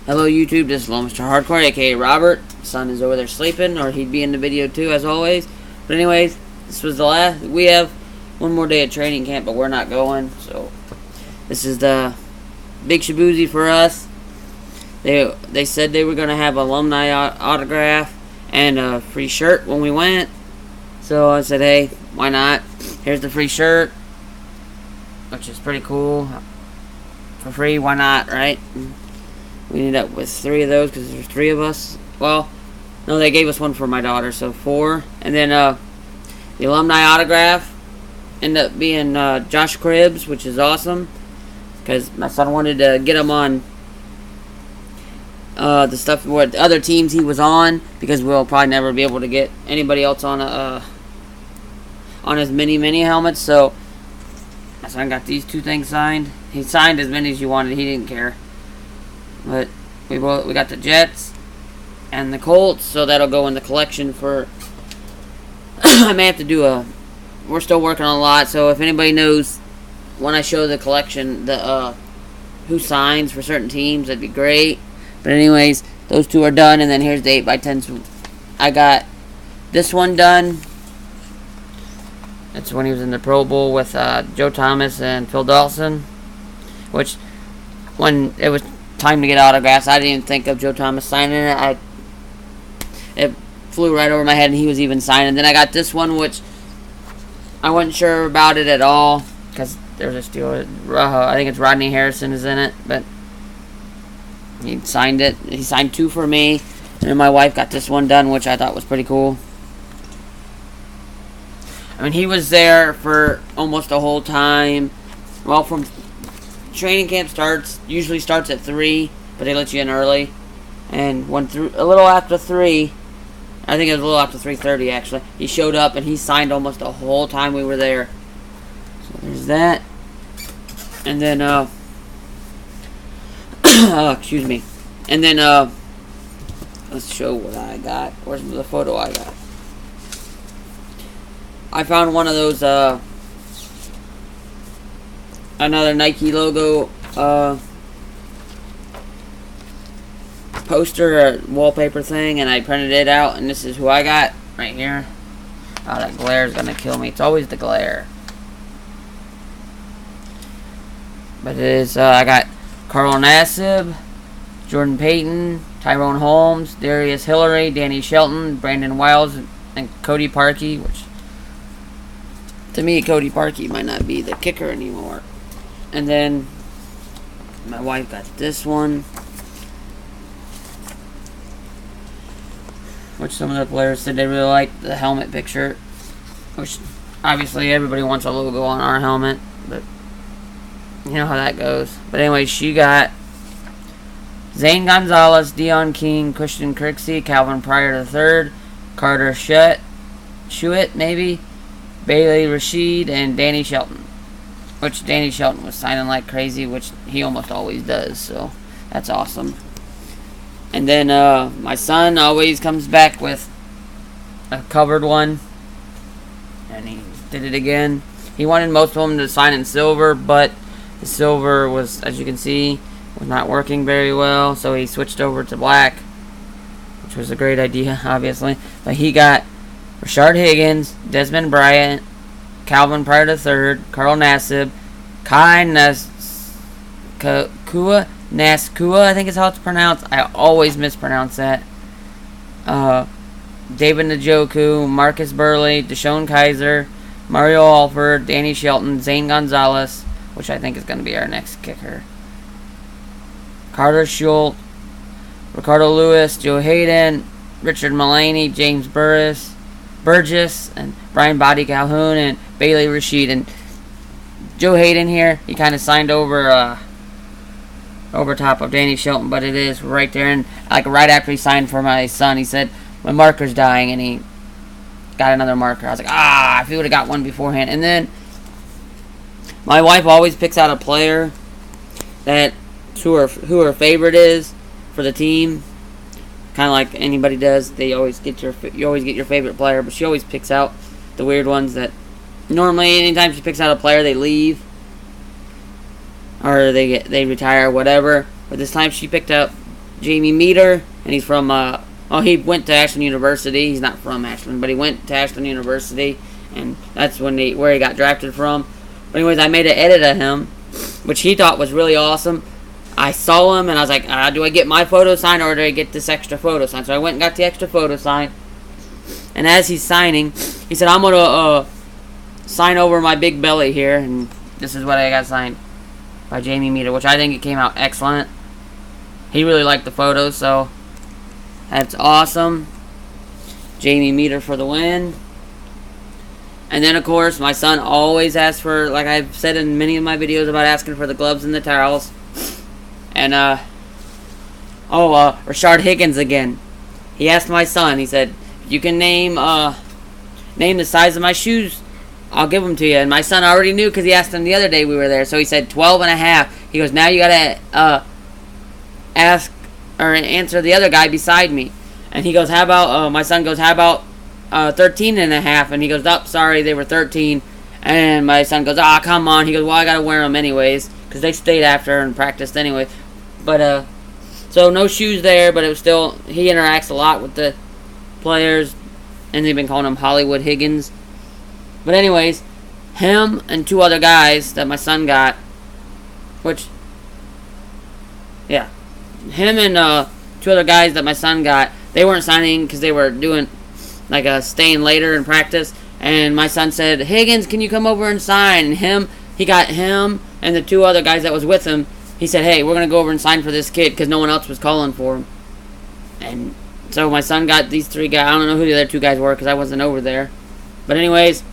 Hello YouTube, this is Low Mr. Hardcore, aka Robert. Son is over there sleeping, or he'd be in the video too, as always. But anyways, this was the last. We have one more day of training camp, but we're not going. So this is the big shaboozy for us. They said they were gonna have alumni autograph and a free shirt when we went. So I said, hey, why not? Here's the free shirt, which is pretty cool. For free, why not, right? We ended up with 3 of those because there's 3 of us. Well, no, they gave us one for my daughter, so 4. And then the alumni autograph ended up being Josh Cribbs, which is awesome because my son wanted to get him on the stuff what other teams he was on, because we'll probably never be able to get anybody else on his mini helmets. So my son got these 2 things signed. He signed as many as you wanted. He didn't care. But we got the Jets and the Colts, so that'll go in the collection for. I may have to do we're still working on a lot, so if anybody knows when I show the collection, who signs for certain teams, that'd be great. But anyways, those 2 are done, and then here's the 8x10s. I got this one done. That's when he was in the Pro Bowl with Joe Thomas and Phil Dawson, which when it was time to get autographs, I didn't even think of Joe Thomas signing it. It flew right over my head, and he was even signing. Then I got this one, which I wasn't sure about it at all, because there's a steal. I think it's Rodney Harrison is in it, but he signed it. He signed 2 for me, and then my wife got this one done, which I thought was pretty cool. I mean, he was there for almost the whole time. Well, from training camp usually starts at 3, but they let you in early. And when a little after 3, I think it was a little after 3:30 actually, he showed up and he signed almost the whole time we were there. So there's that. And then excuse me. And then let's show what I got. Where's the photo I got? I found one of those another Nike logo poster or wallpaper thing, and I printed it out, and this is who I got right here. Oh, that glare is gonna kill me. It's always the glare. But it is I got Carl Nassib, Jordan Payton, Tyrone Holmes, Darius Hillary, Danny Shelton, Brandon Wiles, and Cody Parkey, which to me, Cody Parkey might not be the kicker anymore. And then my wife got this one, which some of the players said they really liked the helmet picture, which obviously everybody wants a logo on our helmet, but you know how that goes. But anyway, she got Zane Gonzalez, Dion King, Christian Kirksey, Calvin Pryor III, Carter Shuett, maybe, Bailey Rashid, and Danny Shelton. Which Danny Shelton was signing like crazy, which he almost always does, so that's awesome. And then my son always comes back with a covered one, and he did it again. He wanted most of them to sign in silver, but the silver was, as you can see, was not working very well, so he switched over to black, which was a great idea, obviously. But he got Rashard Higgins, Desmond Bryant, Calvin Pryor III, Carl Nassib, Kai Naskua, I think is how it's pronounced. I always mispronounce that. David Njoku, Marcus Burley, Deshaun Kaiser, Mario Alford, Danny Shelton, Zane Gonzalez, which I think is going to be our next kicker, Carter Schultz, Ricardo Lewis, Joe Hayden, Richard Mullaney, James Burgess, and Brian Body Calhoun, and Bailey Rashid. And Joe Hayden here, he kind of signed over top of Danny Shelton, but it is right there. And like right after he signed for my son, he said my marker's dying, and he got another marker. I was like, if he would have got one beforehand. And then my wife always picks out a player that who her favorite is for the team. Kind of like anybody does. You always get your favorite player, but she always picks out the weird ones that normally anytime she picks out a player, they leave or they retire or whatever. But this time she picked up Jamie Meter, and he's from he went to Ashland University. He's not from Ashland, but he went to Ashland University, and that's where he got drafted from. But anyways, I made an edit of him, which he thought was really awesome. I saw him, and I was like, do I get my photo signed, or do I get this extra photo signed? So I went and got the extra photo signed. And as he's signing, he said, I'm going to sign over my big belly here. And this is what I got signed by Jamie Meter, which I think it came out excellent. He really liked the photo, so that's awesome. Jamie Meter for the win. And then, of course, my son always asks for, like I've said in many of my videos about asking for the gloves and the towels. And, Rashard Higgins again. He asked my son, he said, you can name the size of my shoes, I'll give them to you. And my son already knew because he asked him the other day we were there. So he said 12 and a half. He goes, now you got to ask or answer the other guy beside me. And he goes, how about, my son goes, how about 13 and a half? And he goes, oh, sorry, they were 13. And my son goes, come on. He goes, well, I got to wear them anyways because they stayed after and practiced anyway. But, so no shoes there, but it was still, he interacts a lot with the players, and they've been calling him Hollywood Higgins. But anyways, him and two other guys that my son got, him and two other guys that my son got, they weren't signing because they were doing, like, staying later in practice, and my son said, Higgins, can you come over and sign? And he got him and the two other guys that was with him. He said, hey, we're going to go over and sign for this kid because no one else was calling for him. And so my son got these three guys. I don't know who the other two guys were because I wasn't over there. But anyways,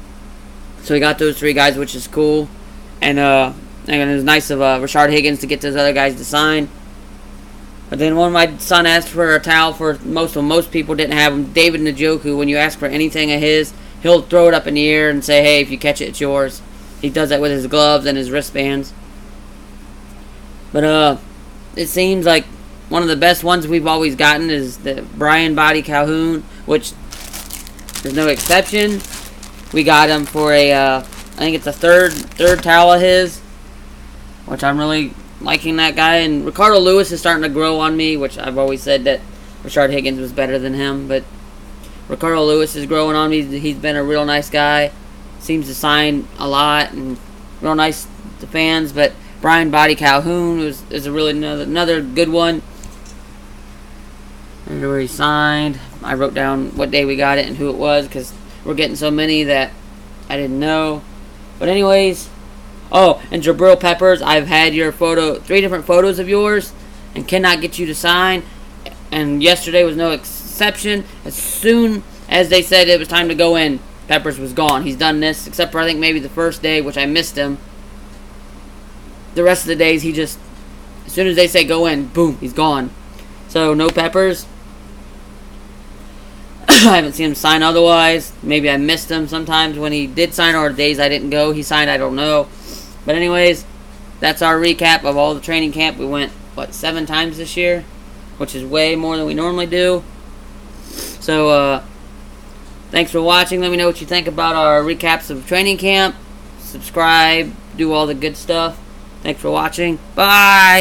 so he got those three guys, which is cool. And it was nice of Rashard Higgins to get those other guys to sign. But then when my son asked for a towel for most people didn't have them. David Njoku, when you ask for anything of his, he'll throw it up in the air and say, hey, if you catch it, it's yours. He does that with his gloves and his wristbands. But it seems like one of the best ones we've always gotten is the Brian Body Calhoun, which there's no exception. We got him for I think it's a third towel of his, which I'm really liking that guy. And Ricardo Lewis is starting to grow on me, which I've always said that Rashard Higgins was better than him, but Ricardo Lewis is growing on me. He's been a real nice guy. Seems to sign a lot and real nice to fans, but Brian Body Calhoun is a really another good one. And where he signed. I wrote down what day we got it and who it was because we're getting so many that I didn't know. But anyways, and Jabril Peppers, I've had your 3 different photos of yours and cannot get you to sign. And yesterday was no exception. As soon as they said it was time to go in, Peppers was gone. He's done this, except for I think maybe the first day, which I missed him. The rest of the days, he just, as soon as they say go in, boom, he's gone. So, no Peppers. I haven't seen him sign otherwise. Maybe I missed him sometimes when he did sign, or days I didn't go. He signed, I don't know. But anyways, that's our recap of all the training camp. We went, 7 times this year? Which is way more than we normally do. So, thanks for watching. Let me know what you think about our recaps of training camp. Subscribe. Do all the good stuff. Thanks for watching. Bye!